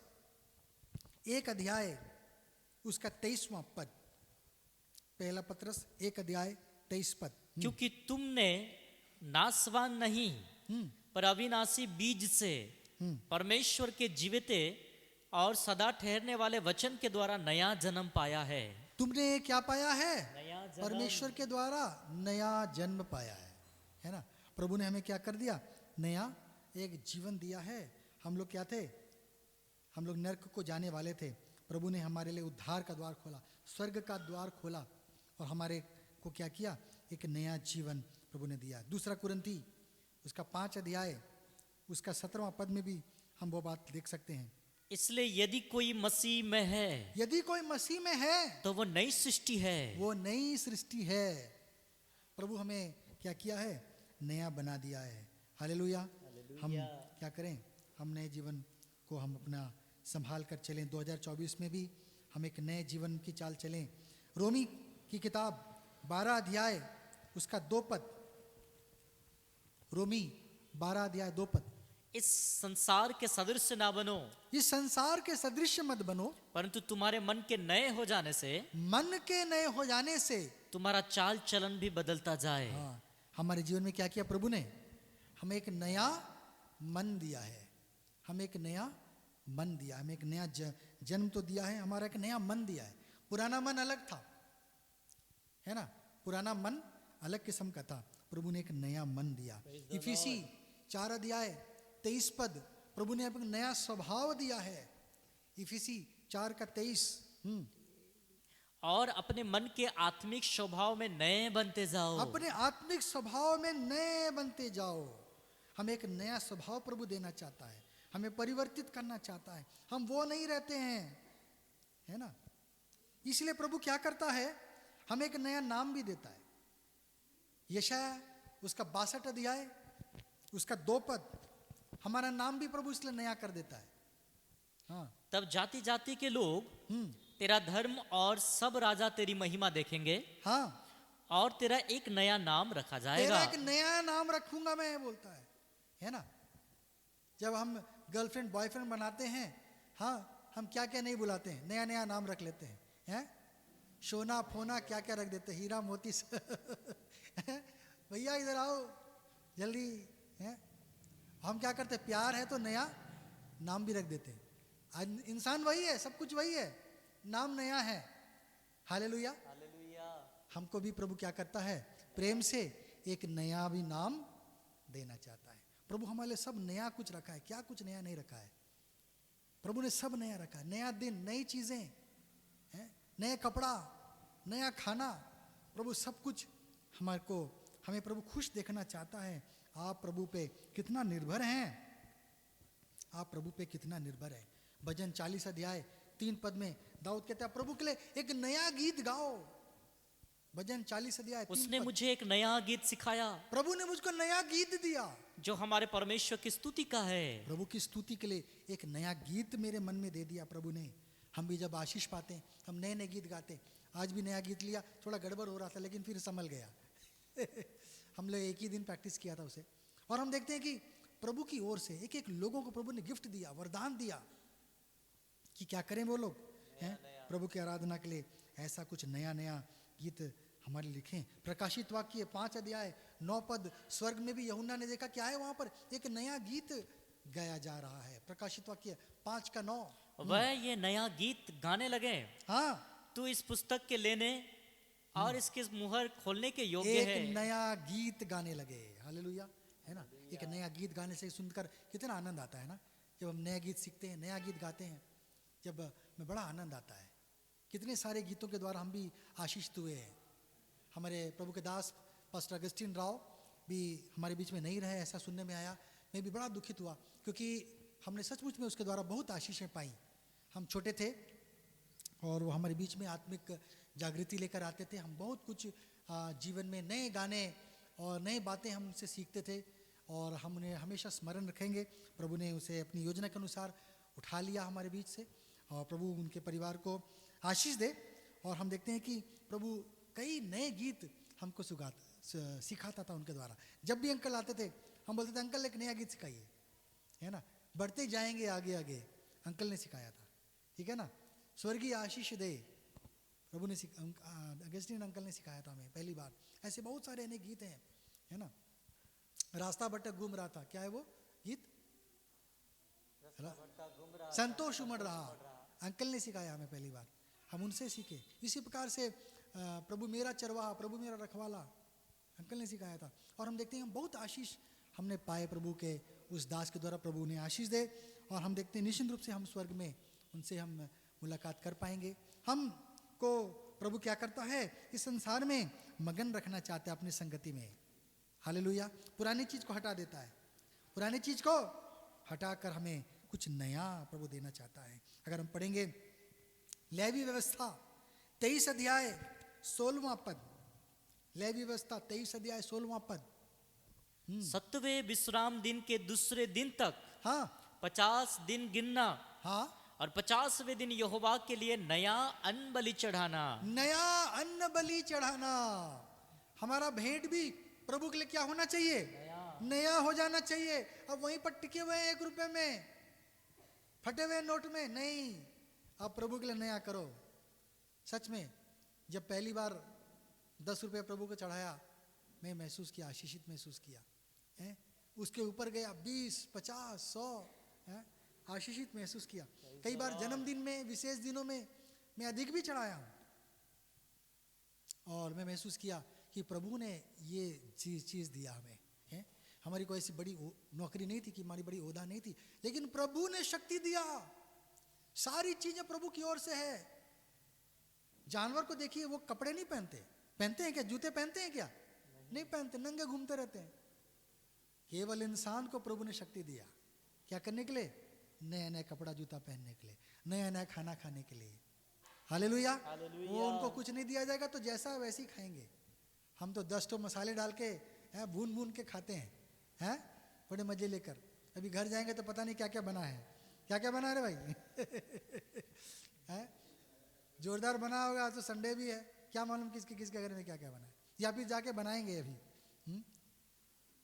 1 अध्याय उसका 23वां पद। पहला पत्रस 1 अध्याय 23 पद। क्योंकि तुमने नासवान नहीं पर अविनाशी बीज से परमेश्वर के जीविते और सदा ठहरने वाले वचन के द्वारा नया जन्म पाया है। तुमने क्या पाया है? नया जन्म। परमेश्वर के द्वारा नया जन्म पाया है ना। प्रभु ने हमें क्या कर दिया? नया एक जीवन दिया है। हम लोग क्या थे? हम लोग नरक को जाने वाले थे। प्रभु ने हमारे लिए उद्धार का द्वार खोला, स्वर्ग का द्वार खोला, और हमारे को क्या किया? एक नया जीवन प्रभु ने दिया। 2 कुरिन्थी उसका 5 अध्याय उसका 17वां पद में भी हम वो बात देख सकते हैं। इसलिए यदि कोई मसीह में है, यदि कोई मसीह में है तो वो नई सृष्टि है। वो नई सृष्टि है। प्रभु हमें क्या किया है? नया बना दिया है। हालेलुया। हम क्या करें? हम नए जीवन को हम अपना संभाल कर चलें। 2024 में भी हम एक नए जीवन की चाल चलें। रोमी की किताब 12 अध्याय उसका 2 पद। रोमी 12 अध्याय 2 पद। इस संसार के सदृश ना बनो, इस संसार के सदृश मत बनो, परंतु तुम्हारे मन के नए हो जाने से, मन के नए हो जाने से तुम्हारा चाल चलन भी बदलता जाए। हाँ, हमारे जीवन में क्या किया प्रभु ने? हमें एक नया मन दिया है। हमें एक नया मन दिया, हमें एक नया जन्म तो दिया है, हमारा एक नया मन दिया है। पुराना मन अलग था, है ना। पुराना मन अलग किस्म का था। प्रभु ने एक नया मन दिया। इफिसी 4 अध्याय 23 पद। प्रभु ने एक नया स्वभाव दिया है। इफिसी 4 का 23। और अपने मन के आत्मिक स्वभाव में नए बनते जाओ। अपने आत्मिक स्वभाव में नए बनते जाओ। हमें एक नया स्वभाव प्रभु देना चाहता है। हमें परिवर्तित करना चाहता है। हम वो नहीं रहते हैं, है ना। इसलिए प्रभु क्या करता है, हमें एक नया नाम भी देता है। यशाया उसका 62 अध्याय उसका 2 पद, हमारा नाम भी प्रभु इसलिए नया कर देता है। हाँ, तब जाति जाति के लोग तेरा धर्म और सब राजा तेरी महिमा देखेंगे, हाँ, और तेरा एक नया नाम रखा तेरा जाएगा। एक नया नाम रखूंगा मैं, बोलता है ना। जब हम गर्लफ्रेंड बॉयफ्रेंड बनाते हैं, हाँ, हम क्या क्या नहीं बुलाते हैं, नया नया नाम रख लेते हैं, सोना फोना क्या क्या रख देते हैं, हीरा मोती भैया इधर आओ जल्दी, हैं। हम क्या करते हैं, प्यार है तो नया नाम भी रख देते हैं। आज इंसान वही है, सब कुछ वही है, नाम नया है। हालेलुया। हमको भी प्रभु क्या करता है, प्रेम से एक नया भी नाम देना चाहता है। प्रभु हमारे लिए सब नया कुछ रखा है, क्या कुछ नया नहीं रखा है। प्रभु ने सब नया रखा है, नया दिन, नई चीजें, नए कपड़ा, नया खाना, प्रभु सब कुछ हमें प्रभु खुश देखना चाहता है। आप प्रभु पे कितना निर्भर हैं, आप प्रभु पे कितना निर्भर है। भजन 40 अध्याय 3 पद में दाऊद कहता है, प्रभु के लिए एक नया गीत गाओ। भजन 40 अध्याय 3 उसने पद, मुझे एक नया गीत सिखाया, प्रभु ने मुझको नया गीत दिया, जो हमारे परमेश्वर की स्तुति का है। प्रभु की स्तुति के लिए एक नया गीत मेरे मन में दे दिया प्रभु ने। हम भी जब आशीष पाते हैं, हम नए नए गीत गाते हैं। आज भी नया गीत लिया, थोड़ा गड़बड़ हो रहा था लेकिन फिर संभल गया हम लोग एक ही दिन प्रैक्टिस किया था उसे। और हम देखते हैं कि प्रभु की ओर से एक एक लोगों को प्रभु ने गिफ्ट दिया, वरदान दिया कि क्या करें वो लोग, हैं, प्रभु की आराधना के लिए ऐसा कुछ नया नया गीत हमारे लिखें। प्रकाशित वाक्य 5 अध्याय 9 पद, स्वर्ग में भी यूहन्ना ने देखा क्या है, वहां पर एक नया गीत गाया जा रहा है। प्रकाशित वाक्य 5 का 9, वह ये नया गीत गाने लगे, हाँ, तू इस पुस्तक के लेने और इसके मुहर खोलने के योग्य एक है। नया गीत गाने लगे। हालेलुया, है ना। एक नया गीत गाने से सुनकर कितना आनंद आता है ना। जब हम नया गीत सीखते हैं, नया गीत गाते हैं, जब में बड़ा आनंद आता है। कितने सारे गीतों के द्वारा हम भी आशीषित हुए हैं। हमारे प्रभु के दास पास्टर अगस्टिन राव भी हमारे बीच में नहीं रहे, ऐसा सुनने में आया। मैं भी बड़ा दुखित हुआ, क्योंकि हमने सचमुच में उसके द्वारा बहुत आशीषें पाई। हम छोटे थे और वो हमारे बीच में आत्मिक जागृति लेकर आते थे। हम बहुत कुछ जीवन में नए गाने और नए बातें हम उनसे सीखते थे, और हम उन्हें हमेशा स्मरण रखेंगे। प्रभु ने उसे अपनी योजना के अनुसार उठा लिया हमारे बीच से, और प्रभु उनके परिवार को आशीष दे। और हम देखते हैं कि प्रभु कई नए गीत हमको सिखाता था उनके द्वारा। जब भी अंकल आते थे, हम बोलते थे अंकल एक नया गीत सिखाइए, है ना। बढ़ते जाएंगे आगे आगे, अंकल ने सिखाया था, ठीक है ना। स्वर्गीय आशीष दे, प्रभु ने अगस्टिन अंकल ने सिखाया था हमें पहली बार। ऐसे बहुत सारे नए गीत हैं, है ना। रास्ता भटक घूम रहा था, क्या है वो गीत, संतोष उमड़ रहा, अंकल ने सिखाया हमें पहली बार, हम उनसे सीखे। इसी प्रकार से प्रभु मेरा चरवाहा, प्रभु मेरा रखवाला, अंकल ने सिखाया था। और हम देखते हैं हम बहुत आशीष हमने पाए प्रभु के उस दास के द्वारा। प्रभु ने आशीष दे, और हम देखते हैं निश्चित रूप से हम स्वर्ग में उनसे हम मुलाकात कर पाएंगे। हमको प्रभु क्या करता है, इस संसार में मगन रखना चाहता है अपनी संगति में। हालेलुया। पुरानी चीज को हटा देता है, पुरानी चीज को हटाकर हमें कुछ नया प्रभु देना चाहता है। अगर हम पढ़ेंगे लेवी व्यवस्था 23 अध्याय 16वां पद, लेवी व्यवस्था 23 अध्याय 16वां पद, 7वें विश्राम दिन के दूसरे दिन तक, हाँ 50 दिन गिनना, हाँ, और 50वें दिन यहोवा के लिए नया अन्न बलि चढ़ाना। नया अन्न बलि चढ़ाना। हमारा भेंट भी प्रभु के लिए क्या होना चाहिए, नया हो जाना चाहिए। अब वहीं पर टिके हुए हैं 1 रुपए में, फटे हुए नोट में नहीं, अब प्रभु के लिए नया करो। सच में जब पहली बार 10 रुपये प्रभु को चढ़ाया, मैं महसूस किया, आशीषित महसूस किया है। उसके ऊपर गया 20, 50, 100, आशीषित महसूस किया। कई बार जन्मदिन में, विशेष दिनों में मैं अधिक भी चढ़ाया हूं, और मैं महसूस किया कि प्रभु ने ये चीज दिया हमें, है। हमारी कोई ऐसी बड़ी नौकरी नहीं थी, कि हमारी बड़ी ओहदा नहीं थी, लेकिन प्रभु ने शक्ति दिया। सारी चीजें प्रभु की ओर से है। जानवर को देखिए, वो कपड़े नहीं पहनते, पहनते हैं क्या, जूते पहनते हैं क्या, नहीं पहनते, नंगे घूमते रहते हैं। केवल इंसान को प्रभु ने शक्ति दिया, क्या करने के लिए, नया नया कपड़ा जूता पहनने के लिए, नया नया खाना खाने के लिए। हालेलुया। वो उनको कुछ नहीं दिया जाएगा तो जैसा वैसे ही खाएंगे। हम तो 10 तो मसाले डाल के भून भून के खाते हैं बड़े मजे लेकर। अभी घर जाएंगे तो पता नहीं क्या क्या बना है, क्या क्या बना है रे भाई है? जोरदार बना होगा। तो संडे भी है, क्या मालूम किसके किसके घर में क्या क्या बना है, या फिर जाके बनाएंगे अभी।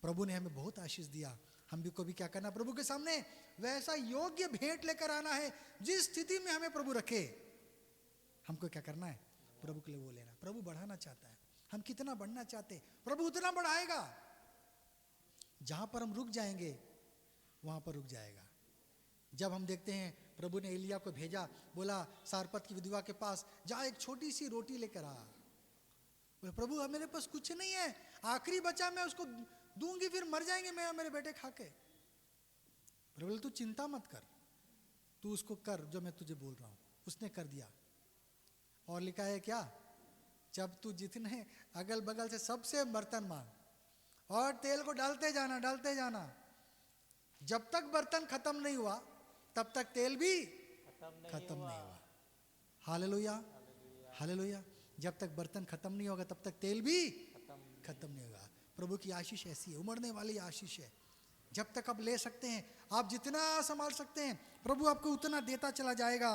प्रभु ने हमें बहुत आशीष दिया, हम भी को भी क्या करना, प्रभु के सामने वैसा योग्य भेंट लेकर आना है। जिस स्थिति में हमें प्रभु रखे, हमको क्या करना है, प्रभु के लिए वो लेना। प्रभु बढ़ाना चाहता है, हम कितना बढ़ना चाहते हैं, प्रभु उतना बढ़ाएगा। जहां पर हम रुक जाएंगे वहां पर रुक जाएगा। जब हम देखते हैं प्रभु ने एलिया को भेजा, बोला सारपत की विधवा के पास जा, एक छोटी सी रोटी लेकर आ। बोले प्रभु अब मेरे पास कुछ नहीं है, आखिरी बचा मैं उसको दूंगी, फिर मर जाएंगे मैं और मेरे बेटे खा के। प्रभु बोले तू चिंता मत कर, तू उसको कर जो मैं तुझे बोल रहा हूं। उसने कर दिया। और लिखा है क्या, जब तू जितने अगल बगल से सबसे बर्तन मांग और तेल को डालते जाना डालते जाना, जब तक बर्तन खत्म नहीं हुआ तब तक तेल भी खत्म नहीं हुआ। Hallelujah, hallelujah. जब तक बर्तन खत्म नहीं होगा तब तक तेल भी खत्म नहीं होगा। प्रभु की आशीष ऐसी है, उमड़ने वाली आशीष है। जब तक आप ले सकते हैं, आप जितना संभाल सकते हैं, प्रभु आपको उतना देता चला जाएगा।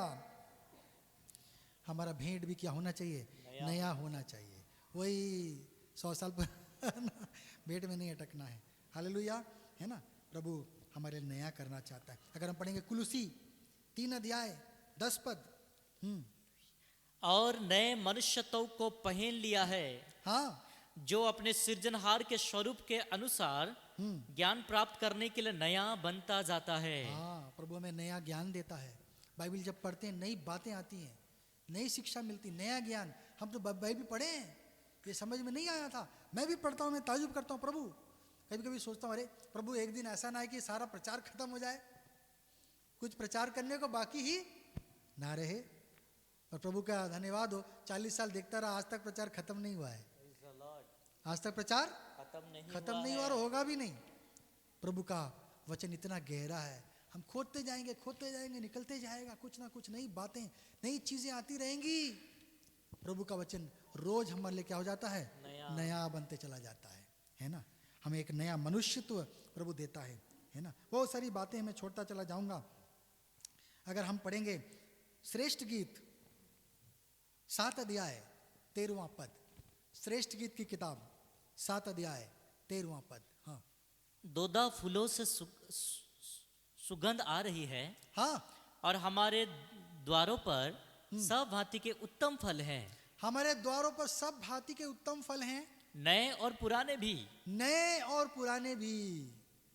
हमारा भेंट भी क्या होना चाहिए, नया होना चाहिए। वही 100 साल पर भेंट में नहीं अटकना है। हालेलुया, है ना। प्रभु हमारे नया करना चाहता है। अगर हम पढ़ेंगे कुलुसी 3 अध्याय 10 पद, और नए मनुष्यत्व को पहन लिया है, हाँ, जो अपने सृजनहार के स्वरूप के अनुसार ज्ञान प्राप्त करने के लिए नया बनता जाता है। हाँ, प्रभु हमें नया ज्ञान देता है। बाइबल जब पढ़ते हैं नई बातें आती हैं, नई शिक्षा मिलती, नया ज्ञान। हम तो बाइबल पढ़े हैं, ये समझ में नहीं आया था। मैं भी पढ़ता हूँ, मैं ताजुब करता हूँ। प्रभु कभी कभी सोचता हूँ, अरे प्रभु एक दिन ऐसा ना है कि सारा प्रचार खत्म हो जाए, कुछ प्रचार करने को बाकी ही ना रहे। और प्रभु का धन्यवाद हो, 40 साल देखता रहा, आज तक प्रचार खत्म नहीं हुआ है। आज तक प्रचार खत्म नहीं हुआ और होगा भी नहीं। प्रभु का वचन इतना गहरा है, हम खोदते जाएंगे, निकलते जाएगा, कुछ ना कुछ नई बातें, नई चीजें आती रहेंगी। प्रभु का वचन रोज हमारे लिए क्या हो जाता है, नया बनते चला जाता है ना। हमें एक नया मनुष्यत्व प्रभु देता है ना। बहुत सारी बातें मैं छोड़ता चला जाऊंगा। अगर हम पढ़ेंगे श्रेष्ठ गीत 7 अध्याय 13वां पद, श्रेष्ठ गीत की किताब 7 अध्याय 13वां पद। हाँ, दोदा फूलों से सुगंध आ रही है, हाँ, और हमारे द्वारों पर सब भांति के उत्तम फल हैं। हमारे द्वारों पर सब भांति के उत्तम फल हैं, नए और पुराने भी, नए और पुराने भी,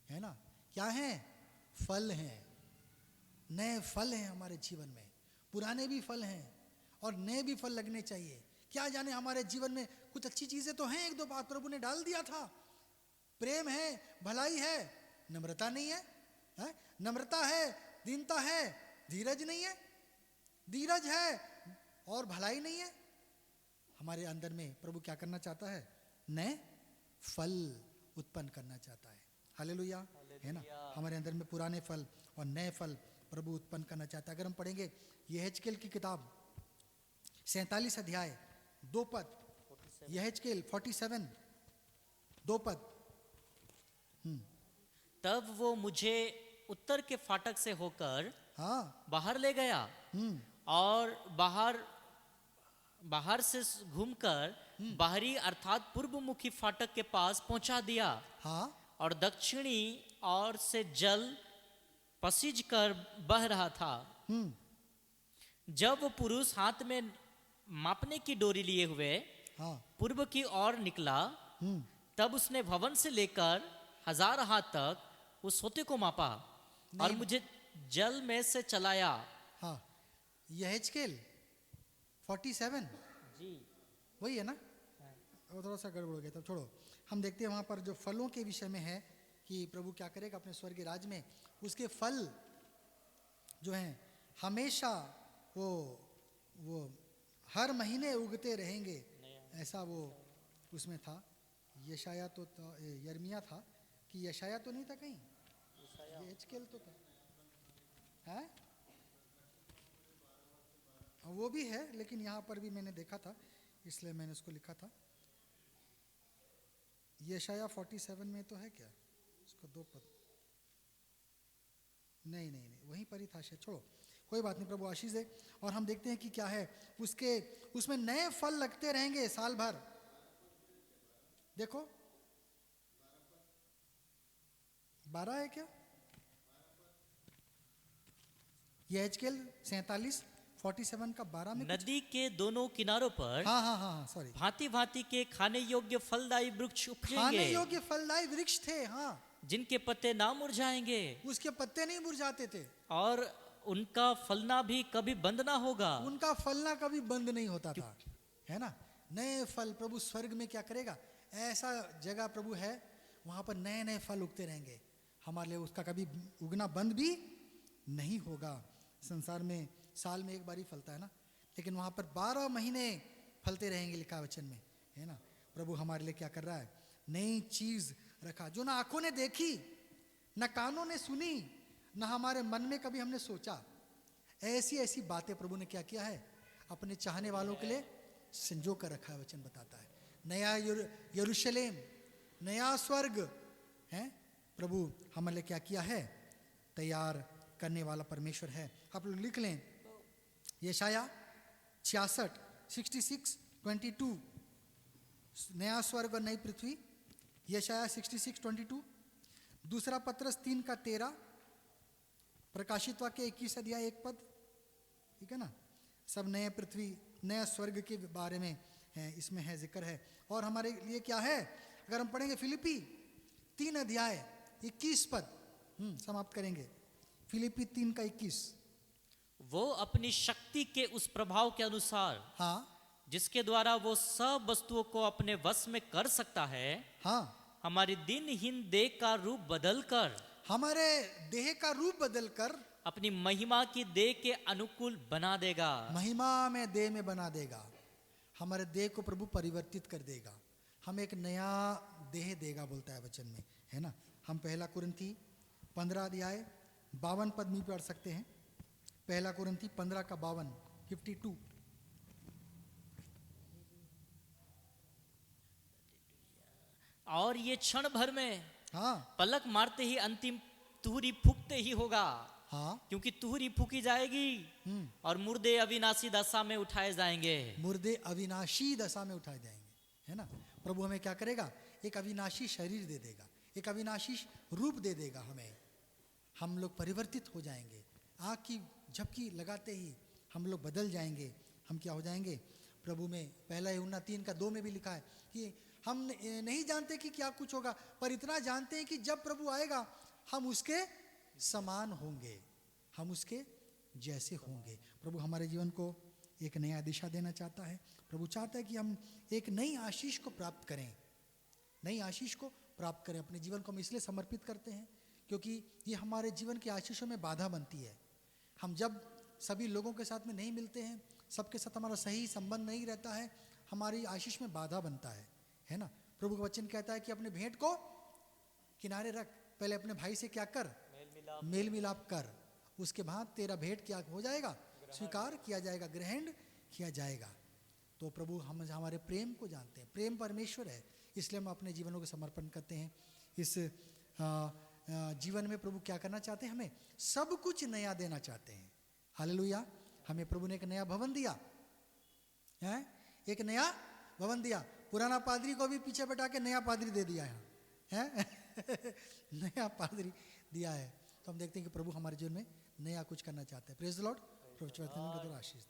है ना। क्या हैं, फल हैं। नए फल हैं हमारे जीवन में, पुराने भी फल हैं और नए भी फल लगने चाहिए। क्या जाने हमारे जीवन में कुछ अच्छी चीजें तो हैं, 1-2 बात प्रभु ने डाल दिया था। प्रेम है, भलाई है, नम्रता नहीं है, है? नम्रता है, दीनता है, धीरज नहीं है, धीरज है और भलाई नहीं है। हमारे अंदर में प्रभु क्या करना चाहता है, नए फल उत्पन्न करना चाहता है। हालेलुया, है ना। हमारे अंदर में पुराने फल और नए फल प्रभु उत्पन्न करना चाहता है। अगर हम पढ़ेंगे यहेजकेल की किताब 47 अध्याय 2 पद, यहेजकेल 47 2 पद। तब वो मुझे उत्तर के फाटक से होकर हाँ, बाहर ले गया और बाहर से घूमकर बाहरी अर्थात पूर्व मुखी फाटक के पास पहुंचा दिया। हाँ, और दक्षिणी ओर से जल पसीज कर बह रहा था। जब वो पुरुष हाथ में मापने की डोरी लिए हुए हाँ, पूर्व की ओर निकला, तब उसने भवन से लेकर 1000 हाथ तक उस सोते को मापा और मुझे जल में से चलाया। हाँ, यहेजकेल 47 जी, वही है ना। वो थोड़ा सा गड़बड़ हो गया, तब छोड़ो। हम देखते हैं वहाँ पर जो फलों के विषय में है कि प्रभु क्या करेगा अपने स्वर्गीय राज में। उसके फल जो हैं हमेशा वो हर महीने उगते रहेंगे, ऐसा वो उसमें था। यशाया तो यर्मिया था कि यशाया तो नहीं था कहीं, यहेजकेल तो था, है? वो भी है, लेकिन यहाँ पर भी मैंने देखा था, इसलिए मैंने उसको लिखा था। यशाया 47 में तो है क्या? उसको 2 पद नहीं नहीं नहीं, वहीं पर ही था शायद, छोड़ो, कोई बात नहीं, प्रभु आशीष दे। और हम देखते हैं कि क्या है उसमें नए फल लगते रहेंगे साल भर। देखो 12 है क्या? ये एचकेल 47 का 12 में नदी के दोनों किनारों पर हाँ हाँ हाँ सॉरी, भांति भांति के खाने योग्य फलदायी वृक्ष खाने उपजेंगे, योग्य फलदायी वृक्ष थे। हाँ, जिनके पत्ते ना मुरझाएंगे उसके पत्ते नहीं मुरझाते थे, और उनका फलना भी कभी बंद ना होगा। उनका फलना कभी बंद नहीं होता था, है ना। नए फल प्रभु स्वर्ग में क्या करेगा, ऐसा जगह प्रभु है, वहां पर नए नए फल उगते रहेंगे हमारे लिए, उसका कभी उगना बंद भी नहीं होगा। संसार में साल में एक बार ही फलता है ना, लेकिन वहां पर 12 महीने फलते रहेंगे, लिखा वचन में, है ना। प्रभु हमारे लिए क्या कर रहा है, नई चीज रखा, जो ना आंखों ने देखी, ना कानों ने सुनी, ना हमारे मन में कभी हमने सोचा। ऐसी ऐसी बातें प्रभु ने क्या किया है, अपने चाहने वालों के लिए संजो कर रखा है। वचन बताता है नया यरूशलेम, नया स्वर्ग है, प्रभु हमारे लिए क्या किया है, तैयार करने वाला परमेश्वर है। आप लोग लिख लें यशाया 66:22, नया स्वर्ग और नई पृथ्वी। यशाया 66:22, दूसरा पत्रस 3:13, प्रकाशित वाक्य 21 अध्याय 1 पद, ठीक है ना। सब नए पृथ्वी नया स्वर्ग के बारे में है, इसमें है जिक्र है। और हमारे लिए क्या है, अगर हम पढ़ेंगे फिलिपी 3 अध्याय 21 पद, समाप्त करेंगे फिलिपी 3:21। वो अपनी शक्ति के उस प्रभाव के अनुसार, हाँ, जिसके द्वारा वो सब वस्तुओं को अपने वश में कर सकता है, हाँ, हमारी दिनहीन देह का रूप बदलकर, हमारे देह का रूप बदलकर अपनी महिमा की देह के अनुकूल बना देगा। महिमा में देह में बना देगा, हमारे देह को प्रभु परिवर्तित कर देगा, हम एक नया देह देगा, बोलता है वचन में, है ना। हम 1 कुरिन्थी 15 अध्याय 52 पद में पढ़ सकते हैं। 1 कुरिन्थी 15:52, 52। और ये क्षण भर में, हाँ पलक मारते ही अंतिम तुहरी फूकते ही होगा, हाँ, क्योंकि तुहरी फूकी जाएगी और मुर्दे अविनाशी दशा में उठाए जाएंगे। मुर्दे अविनाशी दशा में उठाए जाएंगे, है ना। प्रभु हमें क्या करेगा, एक अविनाशी शरीर दे देगा, एक अविनाशी रूप दे देगा हमें, हम लोग परिवर्तित हो जाएंगे। आँख की झपकी लगाते ही हम लोग बदल जाएंगे, हम क्या हो जाएंगे प्रभु में। 1 यूहन्ना 3:2 में भी लिखा है कि हम नहीं जानते कि क्या कुछ होगा, पर इतना जानते हैं कि जब प्रभु आएगा हम उसके समान होंगे, हम उसके जैसे होंगे। प्रभु हमारे जीवन को एक नया दिशा देना चाहता है। प्रभु चाहता है कि हम एक नई आशीष को प्राप्त करें, नई आशीष को प्राप्त करें। अपने जीवन को हम इसलिए समर्पित करते हैं क्योंकि ये हमारे जीवन की आशीषों में बाधा बनती है। हम जब सभी लोगों के साथ में नहीं मिलते हैं, सबके साथ हमारा सही संबंध नहीं रहता है, हमारी आशीष में बाधा बनता है ना। प्रभु का वचन कहता है कि अपने भेंट को किनारे रख, पहले अपने भाई से क्या कर, मेल मिलाप कर, उसके बाद तेरा भेंट क्या हो जाएगा, स्वीकार किया जाएगा, ग्रहण किया जाएगा। तो प्रभु हम हमारे प्रेम को जानते हैं, प्रेम परमेश्वर है, इसलिए हम अपने जीवनों को समर्पण करते हैं। इस जीवन में प्रभु क्या करना चाहते हैं, हमें सब कुछ नया देना चाहते हैं। हालेलुया। हमें प्रभु ने एक नया भवन दिया है, एक नया भवन दिया। पुराना पादरी को भी पीछे बैठा के नया पादरी दे दिया है नया पादरी दिया है। तो हम देखते हैं कि प्रभु हमारे जीवन में नया कुछ करना चाहते हैं। Praise the Lord. Prabhu Ashish.